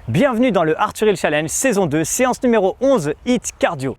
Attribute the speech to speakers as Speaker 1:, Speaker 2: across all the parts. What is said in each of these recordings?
Speaker 1: Bienvenue dans le Arthuril Challenge saison 2, séance numéro 11, HIIT Cardio.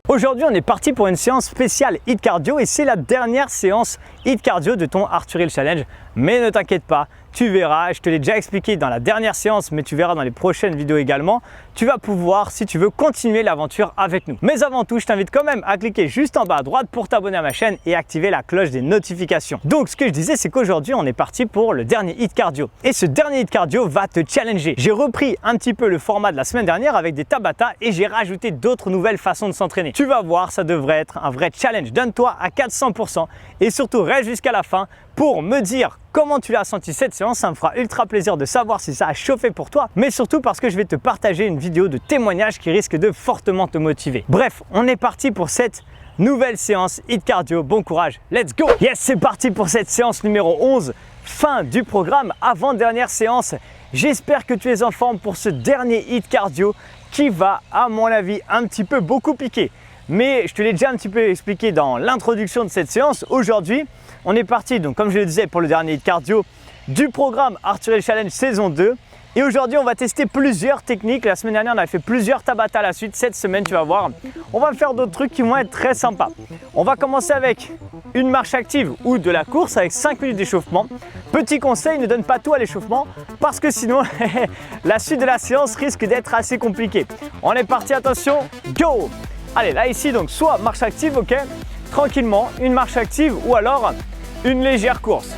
Speaker 1: Aujourd'hui, on est parti pour une séance spéciale HIIT Cardio et c'est la dernière séance HIIT Cardio de ton Arthuril Challenge. Mais ne t'inquiète pas, tu verras, je te l'ai déjà expliqué dans la dernière séance, mais tu verras dans les prochaines vidéos également, tu vas pouvoir, si tu veux, continuer l'aventure avec nous. Mais avant tout, je t'invite quand même à cliquer juste en bas à droite pour t'abonner à ma chaîne et activer la cloche des notifications. Donc, ce que je disais, c'est qu'aujourd'hui, on est parti pour le dernier HIIT Cardio. Et ce dernier HIIT Cardio va te challenger. J'ai repris un petit peu le format de la semaine dernière avec des Tabata et j'ai rajouté d'autres nouvelles façons de s'entraîner. Tu vas voir, ça devrait être un vrai challenge. Donne-toi à 400% et surtout, reste jusqu'à la fin pour me dire comment tu l'as senti cette séance. Ça me fera ultra plaisir de savoir si ça a chauffé pour toi, mais surtout parce que je vais te partager une vidéo de témoignage qui risque de fortement te motiver. Bref, on est parti pour cette nouvelle séance HIIT Cardio. Bon courage, let's go! Yes, c'est parti pour cette séance numéro 11, fin du programme, avant-dernière séance. J'espère que tu es en forme pour ce dernier HIIT Cardio qui va, à mon avis, un petit peu beaucoup piquer. Mais je te l'ai déjà un petit peu expliqué dans l'introduction de cette séance. Aujourd'hui, on est parti, donc comme je le disais, pour le dernier HIIT Cardio du programme Arthuril Challenge saison 2. Et aujourd'hui, on va tester plusieurs techniques. La semaine dernière, on a fait plusieurs Tabata à la suite. Cette semaine, tu vas voir, on va faire d'autres trucs qui vont être très sympas. On va commencer avec une marche active ou de la course avec 5 minutes d'échauffement. Petit conseil, ne donne pas tout à l'échauffement parce que sinon, la suite de la séance risque d'être assez compliquée. On est parti, attention, go! Allez, là ici, donc soit marche active, ok, tranquillement, une marche active ou alors une légère course.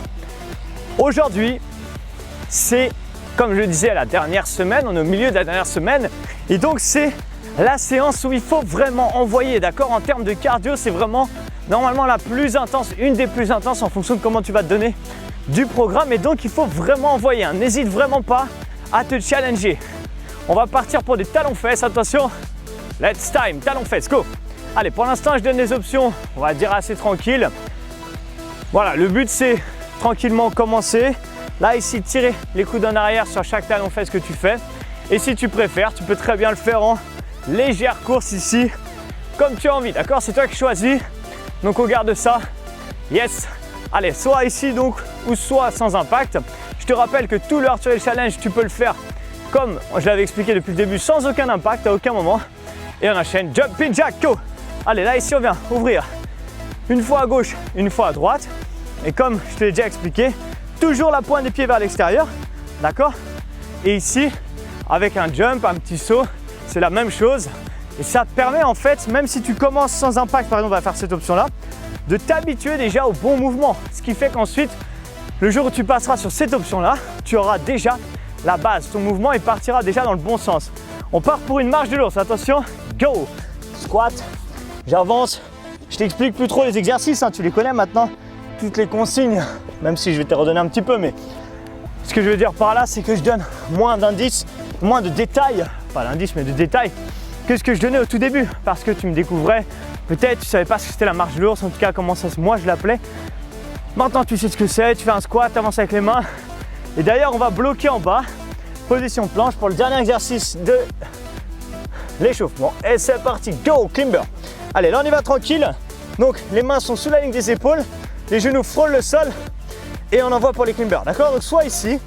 Speaker 1: Aujourd'hui, c'est, comme je le disais la dernière semaine, on est au milieu de la dernière semaine, et donc c'est la séance où il faut vraiment envoyer, d'accord? En termes de cardio, c'est vraiment normalement la plus intense, une des plus intenses en fonction de comment tu vas te donner du programme, et donc il faut vraiment envoyer, hein. N'hésite vraiment pas à te challenger. On va partir pour des talons-fesses, attention, let's time, talons-fesses, go! Allez, pour l'instant, je donne des options, on va dire assez tranquille. Voilà, le but c'est tranquillement commencer. Là, ici, tirer les coudes en arrière sur chaque talon-fesse que tu fais. Et si tu préfères, tu peux très bien le faire en légère course ici, comme tu as envie, d'accord? C'est toi qui choisis, donc on garde ça. Yes! Allez, soit ici donc, ou soit sans impact. Je te rappelle que tout le Arthuril Challenge, tu peux le faire comme je l'avais expliqué depuis le début, sans aucun impact, à aucun moment. Et on enchaîne, jumping jack, go! Allez, là ici on vient ouvrir une fois à gauche, une fois à droite. Et comme je te l'ai déjà expliqué, toujours la pointe des pieds vers l'extérieur, d'accord? Et ici, avec un jump, un petit saut, c'est la même chose. Et ça te permet en fait, même si tu commences sans impact, par exemple on va faire cette option-là, de t'habituer déjà au bon mouvement. Ce qui fait qu'ensuite, le jour où tu passeras sur cette option-là, tu auras déjà la base. Ton mouvement, il partira déjà dans le bon sens. On part pour une marche de l'ours, attention, go! Squat. J'avance, je t'explique plus trop les exercices, hein, tu les connais maintenant, toutes les consignes, même si je vais te redonner un petit peu, mais ce que je veux dire par là, c'est que je donne moins d'indices, moins de détails, pas d'indices mais de détails, que ce que je donnais au tout début, parce que tu me découvrais, peut-être tu savais pas ce que c'était la marche de l'ours, en tout cas comment ça, moi je l'appelais. Maintenant tu sais ce que c'est, tu fais un squat, tu avances avec les mains, et d'ailleurs on va bloquer en bas, position planche pour le dernier exercice de l'échauffement, et c'est parti, go, climber. Allez, là on y va tranquille. Donc les mains sont sous la ligne des épaules, les genoux frôlent le sol et on envoie pour les climbers, d'accord? Donc soit ici,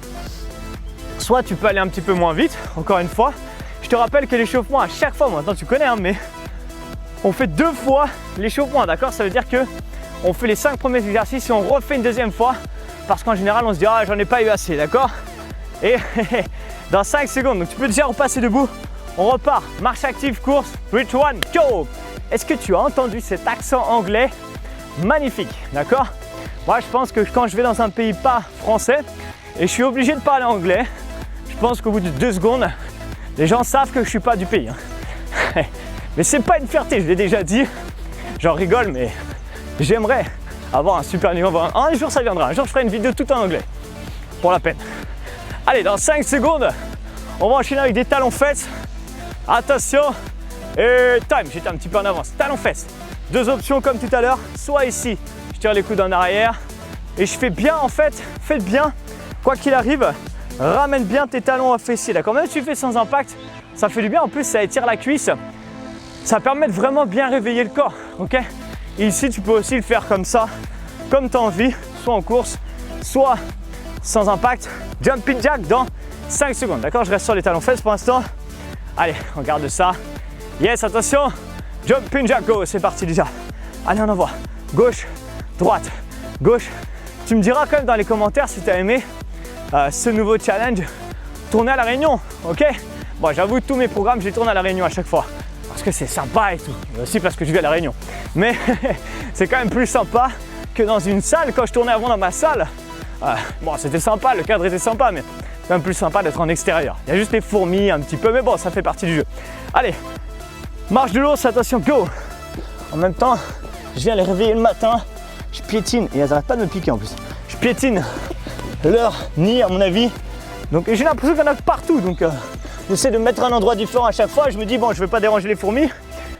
Speaker 1: soit tu peux aller un petit peu moins vite, encore une fois. Je te rappelle que l'échauffement à chaque fois, maintenant tu connais, hein, mais on fait 2 fois l'échauffement, d'accord? Ça veut dire que on fait les 5 premiers exercices et on refait une deuxième fois parce qu'en général on se dit ah j'en ai pas eu assez, d'accord? Et dans 5 secondes, donc tu peux déjà repasser debout. On repart, marche active, course, reach one, go! Est-ce que tu as entendu cet accent anglais magnifique, d'accord? Moi, je pense que quand je vais dans un pays pas français et je suis obligé de parler anglais, je pense qu'au bout de 2 secondes, les gens savent que je suis pas du pays. Hein. Mais c'est pas une fierté, je l'ai déjà dit. J'en rigole, mais j'aimerais avoir un super niveau. Un jour, ça viendra. Un jour, je ferai une vidéo tout en anglais. Pour la peine. Allez, dans 5 secondes, on va enchaîner avec des talons-fesses. Attention! Et time, j'étais un petit peu en avance. Talons-fesses. 2 options comme tout à l'heure. Soit ici, je tire les coudes en arrière et je fais bien en fait, faites bien, quoi qu'il arrive, ramène bien tes talons à fessiers, d'accord? Même si tu fais sans impact, ça fait du bien. En plus, ça étire la cuisse. Ça permet de vraiment bien réveiller le corps, ok? Et ici, tu peux aussi le faire comme ça, comme tu as envie, soit en course, soit sans impact, jumping jack dans 5 secondes. D'accord, je reste sur les talons fesses pour l'instant. Allez, on garde ça. Yes, attention, jumping jack, go, c'est parti déjà. Allez, on envoie. Gauche, droite, gauche. Tu me diras quand même dans les commentaires si tu as aimé ce nouveau challenge. Tourner à La Réunion, ok? Bon, j'avoue, tous mes programmes, je les tourne à La Réunion à chaque fois. Parce que c'est sympa et tout. Mais aussi parce que je vis à La Réunion. Mais c'est quand même plus sympa que dans une salle. Quand je tournais avant dans ma salle, bon, c'était sympa, le cadre était sympa, mais c'est quand même plus sympa d'être en extérieur. Il y a juste les fourmis un petit peu, mais bon, ça fait partie du jeu. Allez, marche de l'ours, attention, go! En même temps, je viens les réveiller le matin, je piétine, et elles n'arrêtent pas de me piquer en plus. Je piétine leur nid, à mon avis. Donc j'ai l'impression qu'il y en a partout, donc j'essaie de mettre un endroit différent à chaque fois. Je me dis, bon, je ne vais pas déranger les fourmis.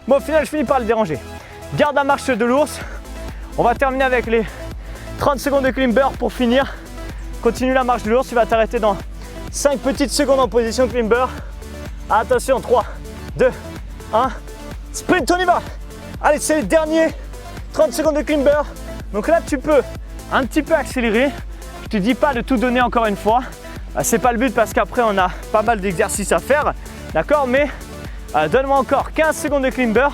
Speaker 1: Bon, au final, je finis par le déranger. Garde la marche de l'ours. On va terminer avec les 30 secondes de climber pour finir. Continue la marche de l'ours, tu vas t'arrêter dans 5 petites secondes en position climber. Attention, 3, 2, 1, sprint, on y va! Allez, c'est les derniers 30 secondes de climber. Donc là, tu peux un petit peu accélérer. Je te dis pas de tout donner encore une fois. C'est pas le but parce qu'après, on a pas mal d'exercices à faire. D'accord? Mais donne-moi encore 15 secondes de climber.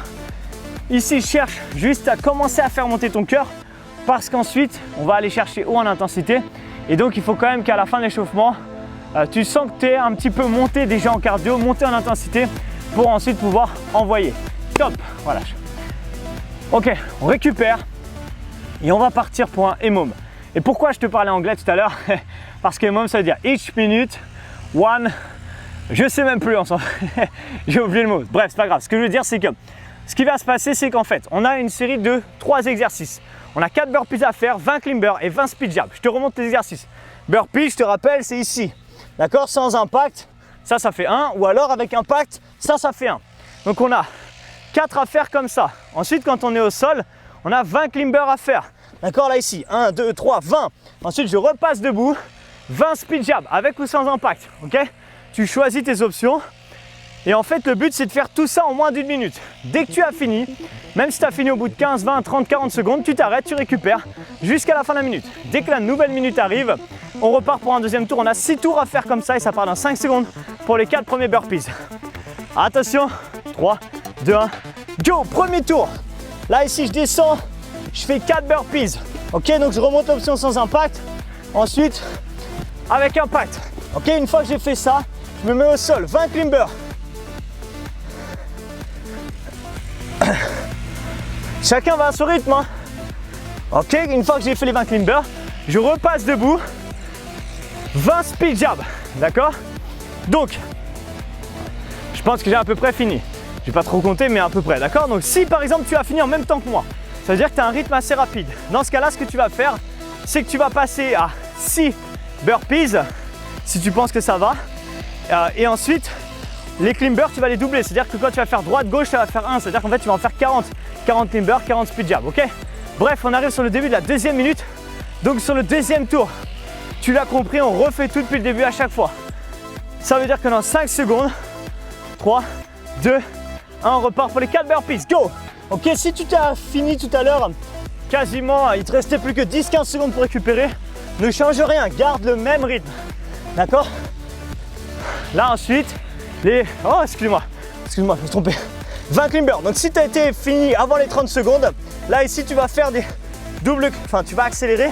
Speaker 1: Ici, cherche juste à commencer à faire monter ton cœur parce qu'ensuite, on va aller chercher haut en intensité. Et donc, il faut quand même qu'à la fin de l'échauffement, tu sens que tu es un petit peu monté déjà en cardio, monté en intensité pour ensuite pouvoir envoyer. Top! Voilà. Ok, on récupère et on va partir pour un EMOM. Et pourquoi je te parlais anglais tout à l'heure? Parce que EMOM, ça veut dire each minute, one, je sais même plus ensemble. J'ai oublié le mot. Bref, c'est pas grave. Ce que je veux dire, c'est que ce qui va se passer, c'est qu'en fait, on a une série de 3 exercices. On a 4 burpees à faire, 20 climber et 20 speed jab. Je te remonte les exercices. Burpee, je te rappelle, c'est ici. D'accord? Sans impact, ça fait 1. Ou alors avec impact, ça fait 1. Donc on a 4 à faire comme ça. Ensuite, quand on est au sol, on a 20 climber à faire. D'accord? Là, ici, 1, 2, 3, 20. Ensuite, je repasse debout. 20 speed jab, avec ou sans impact. Ok? Tu choisis tes options. Et en fait, le but, c'est de faire tout ça en moins d'1 minute. Dès que tu as fini, même si tu as fini au bout de 15, 20, 30, 40 secondes, tu t'arrêtes, tu récupères jusqu'à la fin de la minute. Dès que la nouvelle minute arrive, on repart pour un deuxième tour. On a 6 tours à faire comme ça et ça part dans 5 secondes pour les 4 premiers burpees. Attention, 3, 2, 1, go! Premier tour. Là, ici, je descends, je fais 4 burpees. Ok, donc je remonte l'option sans impact. Ensuite, avec impact. Ok, une fois que j'ai fait ça, je me mets au sol, 20 climber. Chacun va à son rythme. Hein. Ok, une fois que j'ai fait les 20 climber, je repasse debout. 20 speed jab. D'accord? Donc, je pense que j'ai à peu près fini. Je vais pas trop compter, mais à peu près. D'accord? Donc, si par exemple tu as fini en même temps que moi, ça veut dire que tu as un rythme assez rapide. Dans ce cas-là, ce que tu vas faire, c'est que tu vas passer à 6 burpees, si tu penses que ça va. Et ensuite, les climber, tu vas les doubler. C'est-à-dire que quand tu vas faire droite-gauche, ça va faire 1. C'est-à-dire qu'en fait, tu vas en faire 40. 40 climber, 40 speed jab, ok? Bref, on arrive sur le début de la deuxième minute. Donc sur le deuxième tour, tu l'as compris, on refait tout depuis le début à chaque fois. Ça veut dire que dans 5 secondes, 3, 2, 1, on repart pour les 4 burpees. Go! Ok, si tu t'as fini tout à l'heure, quasiment, il te restait plus que 10-15 secondes pour récupérer. Ne change rien, garde le même rythme. D'accord? Là ensuite, oh, excuse-moi, je me suis trompé. 20 climber. Donc si tu as été fini avant les 30 secondes, là ici tu vas faire des doubles, enfin tu vas accélérer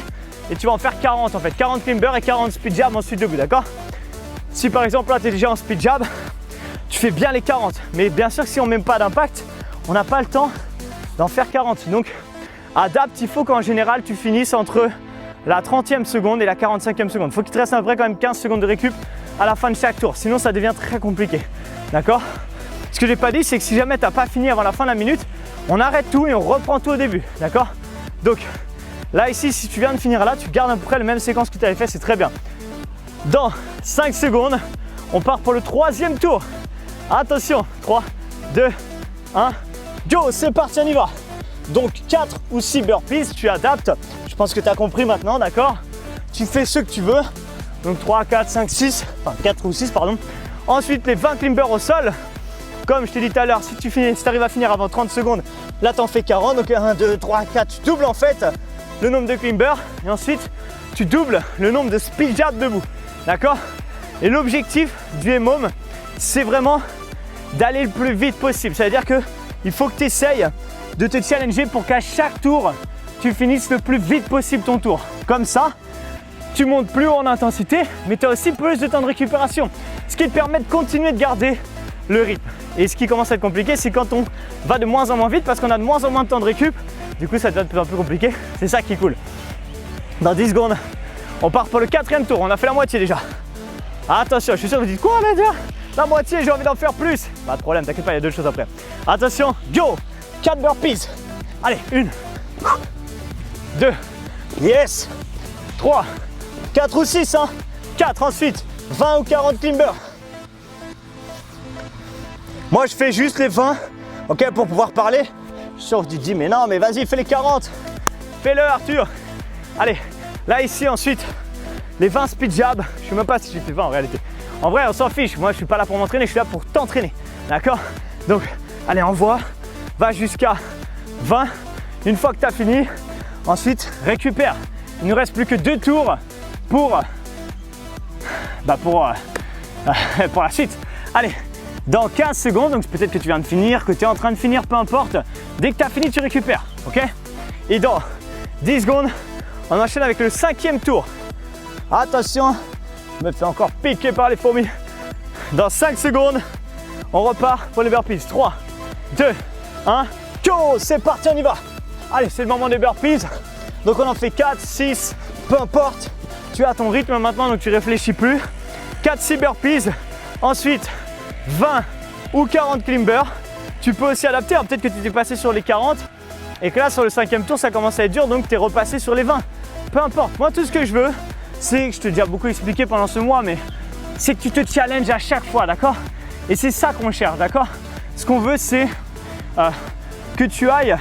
Speaker 1: et tu vas en faire 40 en fait. 40 climber et 40 speed jab ensuite debout, d'accord? Si par exemple là tu es déjà en speed jab, tu fais bien les 40. Mais bien sûr que si on ne met pas d'impact, on n'a pas le temps d'en faire 40. Donc adapte, il faut qu'en général tu finisses entre la 30e seconde et la 45e seconde. Il faut qu'il te reste à peu près quand même 15 secondes de récup à la fin de chaque tour. Sinon ça devient très compliqué. D'accord? Ce que j'ai pas dit, c'est que si jamais tu n'as pas fini avant la fin de la minute, on arrête tout et on reprend tout au début. D'accord? Donc là ici, si tu viens de finir là, tu gardes à peu près la même séquence que tu avais fait, c'est très bien. Dans 5 secondes, on part pour le 3e tour. Attention, 3, 2, 1, go, c'est parti, on y va. Donc 4 ou 6 burpees, tu adaptes. Je pense que tu as compris maintenant, d'accord? Tu fais ce que tu veux. Donc 3, 4, 5, 6, enfin 4 ou 6, pardon. Ensuite, les 20 climber au sol. Comme je t'ai dit tout à l'heure, si tu arrives à finir avant 30 secondes, là tu en fais 40. Donc 1, 2, 3, 4, tu doubles en fait le nombre de climber. Et ensuite, tu doubles le nombre de speed jabs debout. D'accord? Et l'objectif du EMOM, c'est vraiment d'aller le plus vite possible. Ça veut dire qu'il faut que tu essayes de te challenger pour qu'à chaque tour, tu finisses le plus vite possible ton tour. Comme ça, tu montes plus haut en intensité, mais tu as aussi plus de temps de récupération. Ce qui te permet de continuer de garder le rythme. Et ce qui commence à être compliqué, c'est quand on va de moins en moins vite parce qu'on a de moins en moins de temps de récup. Du coup, ça devient de plus en plus compliqué. C'est ça qui est cool. Dans 10 secondes, on part pour le 4e tour. On a fait la moitié déjà. Attention, je suis sûr que vous dites quoi, Nadia? La moitié, j'ai envie d'en faire plus. Pas de problème, t'inquiète pas, il y a 2 choses après. Attention, go! 4 burpees. Allez, 1, 2, yes, 3, 4 ou 6, hein. 4 ensuite, 20 ou 40 climbers. Moi, je fais juste les 20, ok, pour pouvoir parler. Je suis sûr que tu te dis, mais non, mais vas-y, fais les 40. Fais-le, Arthur. Allez, là, ici, ensuite, les 20 speed jabs. Je ne sais même pas si j'ai fait 20 en réalité. En vrai, on s'en fiche. Moi, je ne suis pas là pour m'entraîner, je suis là pour t'entraîner. D'accord? Donc, allez, envoie. Va jusqu'à 20. Une fois que tu as fini, ensuite, récupère. Il ne nous reste plus que 2 tours pour la suite. Allez, dans 15 secondes, donc peut-être que tu viens de finir, que tu es en train de finir, peu importe. Dès que tu as fini, tu récupères. Ok? Et dans 10 secondes, on enchaîne avec le 5e tour. Attention, je me fais encore piquer par les fourmis. Dans 5 secondes, on repart pour les burpees. 3, 2, 1, go! C'est parti, on y va. Allez, c'est le moment des burpees. Donc on en fait 4, 6, peu importe. Tu as ton rythme maintenant, donc tu réfléchis plus. 4-6 burpees. Ensuite, 20 ou 40 climbers. Tu peux aussi adapter. Alors, peut-être que tu t'es passé sur les 40 et que là, sur le 5e tour, ça commence à être dur, donc tu es repassé sur les 20. Peu importe. Moi, tout ce que je veux, c'est que je te l'ai déjà beaucoup expliqué pendant ce mois, mais c'est que tu te challenges à chaque fois, d'accord? Et c'est ça qu'on cherche, d'accord? Ce qu'on veut, c'est que tu ailles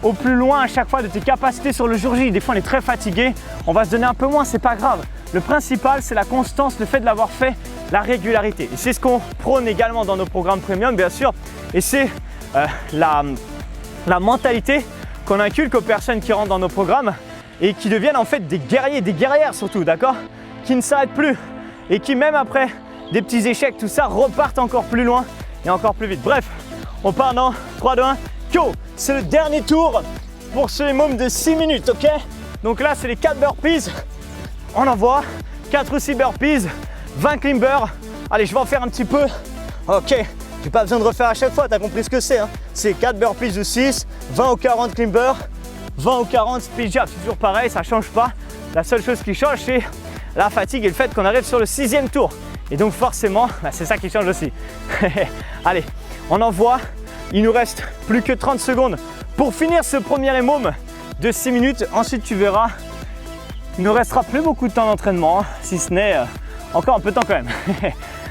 Speaker 1: au plus loin à chaque fois de tes capacités sur le jour J. Des fois, on est très fatigué, on va se donner un peu moins, c'est pas grave. Le principal, c'est la constance, le fait de l'avoir fait, la régularité. Et c'est ce qu'on prône également dans nos programmes premium, bien sûr. Et c'est la mentalité qu'on inculque aux personnes qui rentrent dans nos programmes et qui deviennent en fait des guerriers, des guerrières surtout, d'accord? Qui ne s'arrêtent plus et qui, même après des petits échecs, tout ça, repartent encore plus loin et encore plus vite. Bref, on part dans 3, 2, 1, go! C'est le dernier tour pour ce EMOM de 6 minutes, ok? Donc là, c'est les 4 burpees. On envoie 4 ou 6 burpees, 20 climbers. Allez, je vais en faire un petit peu. Ok, j'ai pas besoin de refaire à chaque fois, t'as compris ce que c'est, hein? C'est 4 burpees ou 6, 20 ou 40 climbers, 20 ou 40 speed jabs. C'est toujours pareil, ça change pas. La seule chose qui change, c'est la fatigue et le fait qu'on arrive sur le 6e tour. Et donc forcément, c'est ça qui change aussi. Allez, on envoie. Il nous reste plus que 30 secondes pour finir ce premier EMOM de 6 minutes. Ensuite, tu verras, il ne restera plus beaucoup de temps d'entraînement, si ce n'est encore un peu de temps quand même.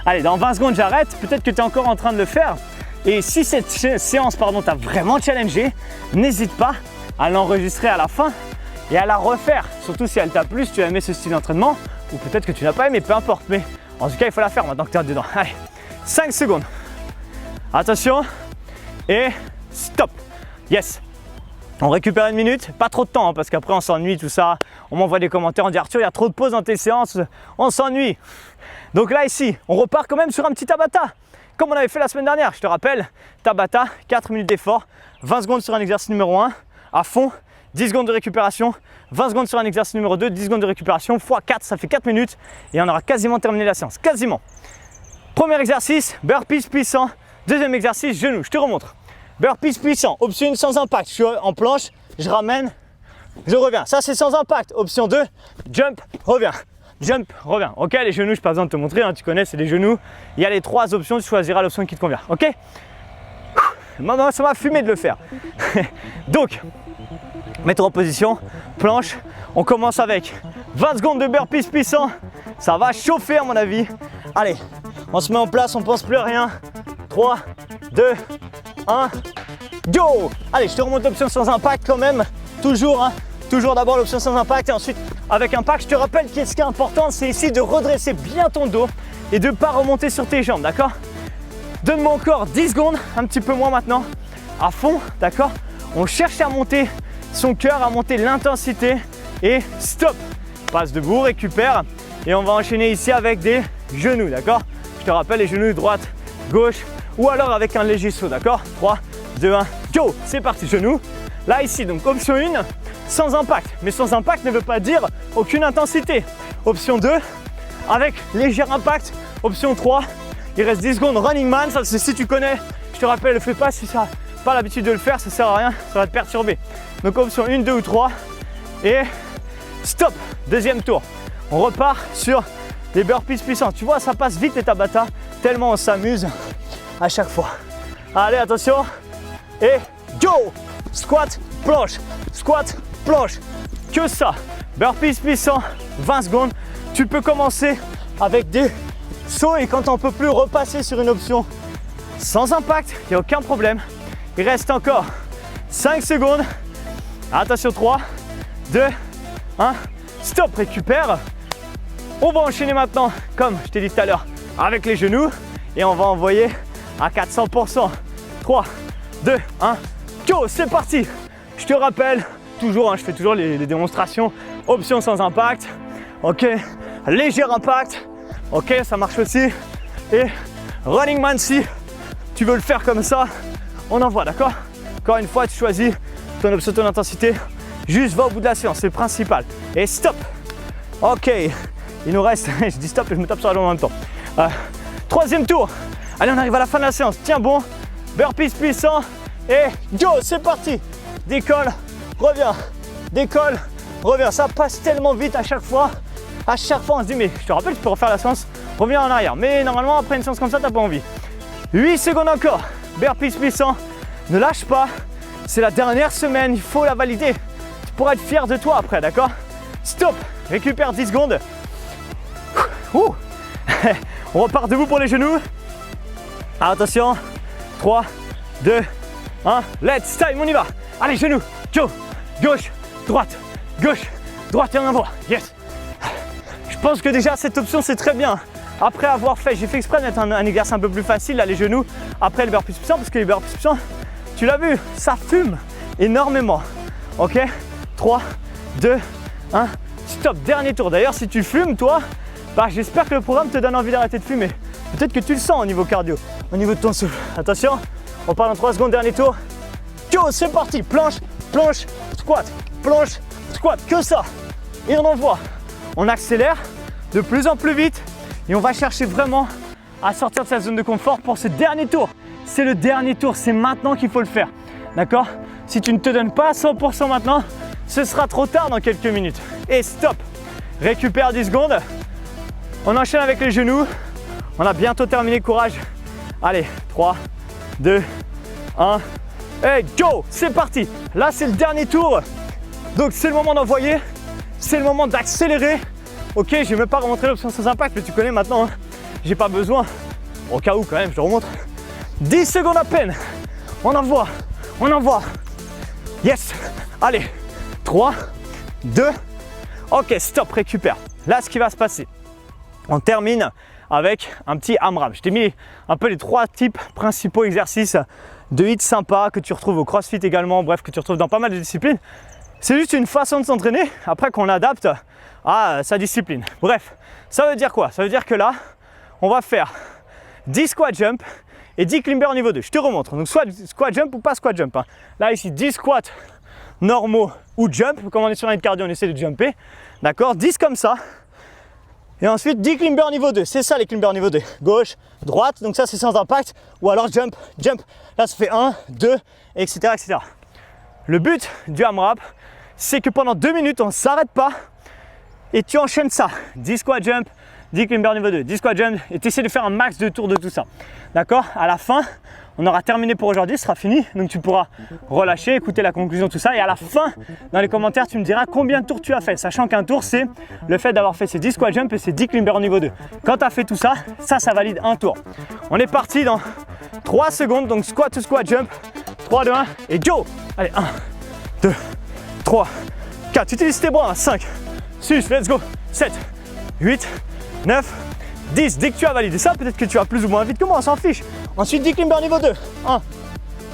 Speaker 1: Allez, dans 20 secondes, j'arrête. Peut-être que tu es encore en train de le faire. Et si cette séance t'a vraiment challengé, n'hésite pas à l'enregistrer à la fin et à la refaire. Surtout si elle t'a plu, si tu as aimé ce style d'entraînement, ou peut-être que tu n'as pas aimé, peu importe. Mais en tout cas, il faut la faire maintenant que tu es dedans. Allez, 5 secondes. Attention. Et stop. Yes. On récupère 1 minute, pas trop de temps hein, parce qu'après on s'ennuie, tout ça. On m'envoie des commentaires, on dit Arthur, il y a trop de pauses dans tes séances, on s'ennuie. Donc là ici, on repart quand même sur un petit Tabata, comme on avait fait la semaine dernière. Je te rappelle, Tabata, 4 minutes d'effort, 20 secondes sur un exercice numéro 1, à fond, 10 secondes de récupération, 20 secondes sur un exercice numéro 2, 10 secondes de récupération, x 4, ça fait 4 minutes et on aura quasiment terminé la séance, quasiment. Premier exercice, burpees puissant. Deuxième exercice, genou, je te remontre. Burpees puissant, option 1 sans impact. Je suis en planche, je ramène, je reviens. Ça c'est sans impact. Option 2, jump, reviens. Jump, reviens. Ok, les genoux, je n'ai pas besoin de te montrer, hein, tu connais, c'est les genoux. Il y a les 3 options, tu choisiras l'option qui te convient. Ok? Maintenant, ça m'a fumé de le faire. Donc, mets-toi en position, planche. On commence avec 20 secondes de burpees puissant. Ça va chauffer à mon avis. Allez, on se met en place, on pense plus à rien. 3, 2, 1, go! Allez, je te remonte l'option sans impact quand même. Toujours, hein, toujours d'abord l'option sans impact et ensuite avec impact. Je te rappelle que ce qui est important, c'est ici de redresser bien ton dos et de ne pas remonter sur tes jambes, d'accord? Donne-moi encore 10 secondes, un petit peu moins maintenant, à fond, d'accord? On cherche à monter son cœur, à monter l'intensité et stop. passe debout, récupère. Et on va enchaîner ici avec des genoux, d'accord? Je te rappelle les genoux droite, gauche ou alors avec un léger saut, d'accord? 3, 2, 1, go! C'est parti, genoux. Là ici, donc option 1, sans impact. Mais sans impact ne veut pas dire aucune intensité. Option 2, avec léger impact. Option 3, il reste 10 secondes running man. Ça, si tu connais, je te rappelle, ne le fais pas si tu n'as pas l'habitude de le faire, ça ne sert à rien, ça va te perturber. Donc option 1, 2 ou 3 et stop, deuxième tour. On repart sur les burpees puissants. Tu vois, ça passe vite les Tabata, tellement on s'amuse à chaque fois. Allez, attention et go! Squat, planche, squat, planche. Que ça. Burpees puissants, 20 secondes. Tu peux commencer avec des sauts et quand on ne peut plus repasser sur une option sans impact, il n'y a aucun problème. Il reste encore 5 secondes. Attention, 3, 2, 1. Stop, récupère. On va enchaîner maintenant, comme je t'ai dit tout à l'heure, avec les genoux. Et on va envoyer à 400%. 3, 2, 1. Go, c'est parti. Je te rappelle, toujours, je fais toujours les démonstrations. Option sans impact. Ok, léger impact. Ok, ça marche aussi. Et running man, si tu veux le faire comme ça, on envoie, d'accord? Encore une fois, tu choisis ton option, ton intensité. Juste va au bout de la séance, c'est le principal. Et stop. Ok, il nous reste, je dis stop et je me tape sur la jambe en même temps. Troisième tour. Allez, on arrive à la fin de la séance. Tiens bon, burpees puissants. Et go, c'est parti. Décolle, reviens. Décolle, reviens. Ça passe tellement vite à chaque fois. À chaque fois, on se dit, mais je te rappelle, tu peux refaire la séance. Reviens en arrière. Mais normalement, après une séance comme ça, t'as pas envie. 8 secondes encore. Burpees puissants. Ne lâche pas. C'est la dernière semaine. Il faut la valider. Tu pourras être fier de toi après, d'accord? Stop. Récupère 10 secondes. Ouh. On repart debout pour les genoux. Attention. 3, 2, 1. Let's time, on y va. Allez, genoux. Go. Gauche, droite, gauche, droite et on envoie. Yes. Je pense que déjà cette option c'est très bien. Après avoir fait, j'ai fait exprès de mettre un exercice un peu plus facile, là les genoux, après le burpees puissant, parce que les burpees puissants, tu l'as vu, ça fume énormément. Ok, 3, 2, 1, stop, dernier tour. D'ailleurs, si tu fumes, toi, bah, j'espère que le programme te donne envie d'arrêter de fumer. Peut-être que tu le sens au niveau cardio, au niveau de ton souffle. Attention, on part dans 3 secondes, dernier tour. Go, c'est parti, planche, planche, squat, planche, squat, que ça. Et on envoie. On accélère de plus en plus vite et on va chercher vraiment à sortir de sa zone de confort pour ce dernier tour. C'est le dernier tour, c'est maintenant qu'il faut le faire. D'accord? Si tu ne te donnes pas à 100% maintenant, ce sera trop tard dans quelques minutes. Et stop. Récupère 10 secondes. On enchaîne avec les genoux. On a bientôt terminé, courage. Allez, 3, 2, 1. Et go! C'est parti. Là, c'est le dernier tour. Donc, c'est le moment d'envoyer. C'est le moment d'accélérer. Ok, je vais même pas remontrer l'option sans impact, mais tu connais maintenant. Hein. J'ai pas besoin. Au cas où, quand même, je remonte. 10 secondes à peine. On envoie. On envoie. Yes. Allez. 3, 2. Ok, stop, récupère. Là, ce qui va se passer, on termine avec un petit AMRAP. Je t'ai mis un peu les 3 types principaux exercices de hits sympas que tu retrouves au CrossFit également, bref, que tu retrouves dans pas mal de disciplines. C'est juste une façon de s'entraîner, après qu'on adapte à sa discipline. Bref, ça veut dire quoi? Ça veut dire que là, on va faire 10 squat jump et 10 climber niveau 2. Je te remontre. Donc soit squat jump ou pas squat jump. Hein. Là ici, 10 squats normaux ou jump. Comme on est sur un hit cardio, on essaie de jumper. D'accord? 10 comme ça. Et ensuite 10 climber niveau 2. C'est ça les climber niveau 2. Gauche, droite. Donc ça c'est sans impact. Ou alors jump, jump. Là ça fait 1, 2, etc. etc. Le but du AMRAP, c'est que pendant 2 minutes, on ne s'arrête pas et tu enchaînes ça. 10 squat jump, 10 climber niveau 2, 10 squat jump et tu essaies de faire un max de tours de tout ça. D'accord? À la fin, on aura terminé pour aujourd'hui, ce sera fini. Donc tu pourras relâcher, écouter la conclusion, tout ça. Et à la fin, dans les commentaires, tu me diras combien de tours tu as fait. Sachant qu'un tour, c'est le fait d'avoir fait ces 10 squat jump et ces 10 climber niveau 2. Quand tu as fait tout ça, ça valide un tour. On est parti dans 3 secondes. Donc squat to squat jump. 3, 2, 1 et go! Allez, 1, 2, 3, 4. Tu utilises tes bras. 5, 6, let's go. 7, 8, 9, 10. Dès que tu as validé ça, peut-être que tu vas plus ou moins vite que moi, on s'en fiche. Ensuite, 10 climber niveau 2. 1,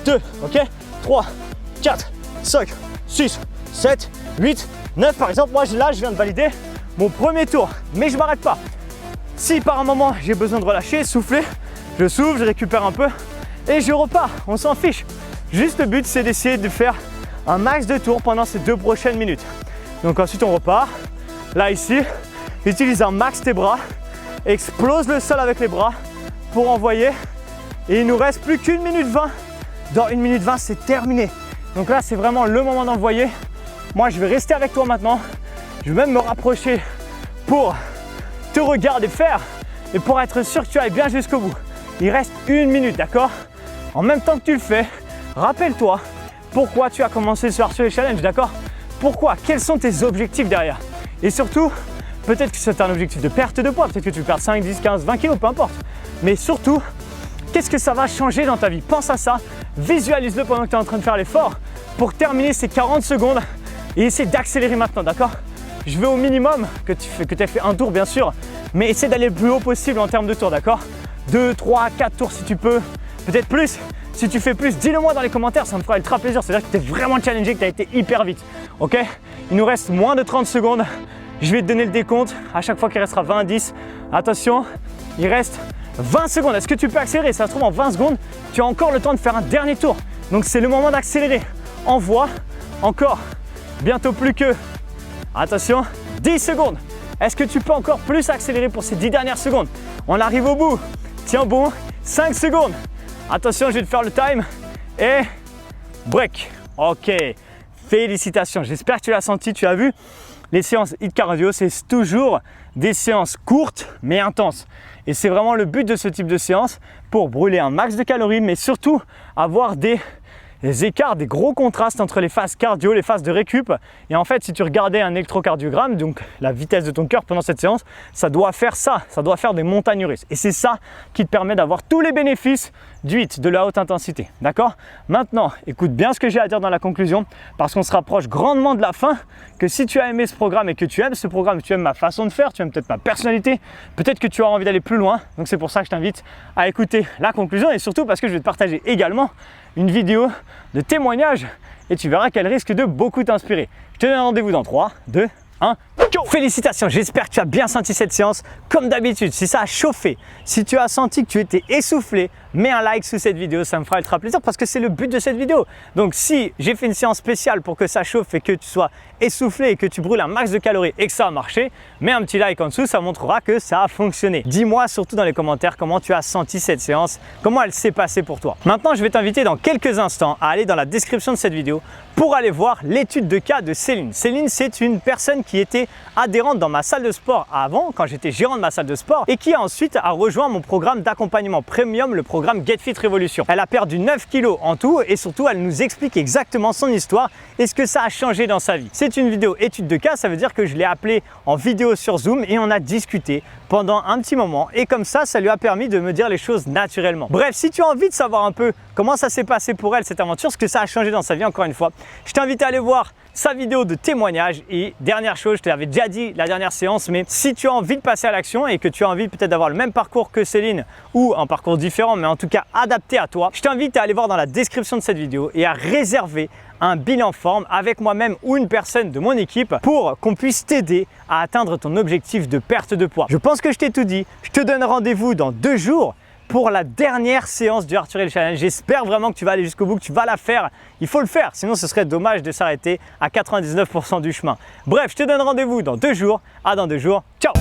Speaker 1: 2, ok. 3, 4, 5, 6, 7, 8, 9. Par exemple, moi là, je viens de valider mon premier tour, mais je m'arrête pas. Si par un moment j'ai besoin de relâcher, souffler, je souffle, je récupère un peu et je repars, on s'en fiche. Juste le but c'est d'essayer de faire un max de tours pendant ces 2 prochaines minutes. Donc ensuite on repart, là ici, utilise un max tes bras, explose le sol avec les bras pour envoyer et il nous reste plus qu'1 minute 20. Dans 1 minute 20 c'est terminé. Donc là c'est vraiment le moment d'envoyer. Moi je vais rester avec toi maintenant, je vais même me rapprocher pour te regarder faire et pour être sûr que tu ailles bien jusqu'au bout. Il reste 1 minute, d'accord? En même temps que tu le fais, rappelle-toi pourquoi tu as commencé ce Arthur Challenge, d'accord? Pourquoi? Quels sont tes objectifs derrière? Et surtout, peut-être que c'est un objectif de perte de poids, peut-être que tu veux perdre 5, 10, 15, 20 kilos, peu importe. Mais surtout, qu'est-ce que ça va changer dans ta vie? Pense à ça, visualise-le pendant que tu es en train de faire l'effort pour terminer ces 40 secondes et essaie d'accélérer maintenant, d'accord? Je veux au minimum que tu aies fait un tour bien sûr, mais essaie d'aller le plus haut possible en termes de tours, d'accord? 2, 3, 4 tours si tu peux, peut-être plus. Si tu fais plus, dis-le moi dans les commentaires, ça me fera ultra plaisir. C'est-à-dire que tu es vraiment challengé, que tu as été hyper vite. Ok? Il nous reste moins de 30 secondes. Je vais te donner le décompte. À chaque fois qu'il restera 20, 10. Attention, il reste 20 secondes. Est-ce que tu peux accélérer? Ça se trouve en 20 secondes, tu as encore le temps de faire un dernier tour. Donc c'est le moment d'accélérer. Envoie. Encore. Bientôt plus que. Attention, 10 secondes. Est-ce que tu peux encore plus accélérer pour ces 10 dernières secondes? On arrive au bout. Tiens bon, 5 secondes. Attention, je vais te faire le time et break. Ok, félicitations. J'espère que tu l'as senti, tu as vu. Les séances HIIT cardio, c'est toujours des séances courtes mais intenses. Et c'est vraiment le but de ce type de séance pour brûler un max de calories, mais surtout avoir des écarts, des gros contrastes entre les phases cardio, les phases de récup. Et en fait, si tu regardais un électrocardiogramme, donc la vitesse de ton cœur pendant cette séance, ça doit faire ça, ça doit faire des montagnes russes. Et c'est ça qui te permet d'avoir tous les bénéfices du HIIT, de la haute intensité. D'accord? Maintenant, écoute bien ce que j'ai à dire dans la conclusion, parce qu'on se rapproche grandement de la fin, que si tu as aimé ce programme et que tu aimes ce programme, tu aimes ma façon de faire, tu aimes peut-être ma personnalité, peut-être que tu as envie d'aller plus loin. Donc c'est pour ça que je t'invite à écouter la conclusion et surtout parce que je vais te partager également une vidéo de témoignage et tu verras qu'elle risque de beaucoup t'inspirer. Je te donne rendez-vous dans 3, 2, 1. Félicitations, j'espère que tu as bien senti cette séance. Comme d'habitude, si ça a chauffé, si tu as senti que tu étais essoufflé, mets un like sous cette vidéo, ça me fera ultra plaisir parce que c'est le but de cette vidéo. Donc si j'ai fait une séance spéciale pour que ça chauffe et que tu sois essoufflé et que tu brûles un max de calories et que ça a marché, mets un petit like en dessous, ça montrera que ça a fonctionné. Dis-moi surtout dans les commentaires comment tu as senti cette séance, comment elle s'est passée pour toi. Maintenant, je vais t'inviter dans quelques instants à aller dans la description de cette vidéo pour aller voir l'étude de cas de Céline. Céline, c'est une personne qui était adhérente dans ma salle de sport avant, quand j'étais gérant de ma salle de sport, et qui a ensuite rejoint mon programme d'accompagnement premium, le programme Get Fit Révolution. Elle a perdu 9 kilos en tout et surtout elle nous explique exactement son histoire et ce que ça a changé dans sa vie. C'est une vidéo étude de cas, ça veut dire que je l'ai appelée en vidéo sur Zoom et on a discuté pendant un petit moment et comme ça lui a permis de me dire les choses naturellement. Bref, si tu as envie de savoir un peu comment ça s'est passé pour elle cette aventure, ce que ça a changé dans sa vie, encore une fois, je t'invite à aller voir sa vidéo de témoignage. Et dernière chose, je te l'avais déjà dit la dernière séance, mais si tu as envie de passer à l'action et que tu as envie peut-être d'avoir le même parcours que Céline ou un parcours différent, mais en tout cas adapté à toi, je t'invite à aller voir dans la description de cette vidéo et à réserver un bilan forme avec moi-même ou une personne de mon équipe pour qu'on puisse t'aider à atteindre ton objectif de perte de poids. Je pense que je t'ai tout dit. Je te donne rendez-vous dans 2 jours pour la dernière séance du Arthur Challenge. J'espère vraiment que tu vas aller jusqu'au bout, que tu vas la faire. Il faut le faire, sinon ce serait dommage de s'arrêter à 99% du chemin. Bref, je te donne rendez-vous dans 2 jours. À dans 2 jours. Ciao!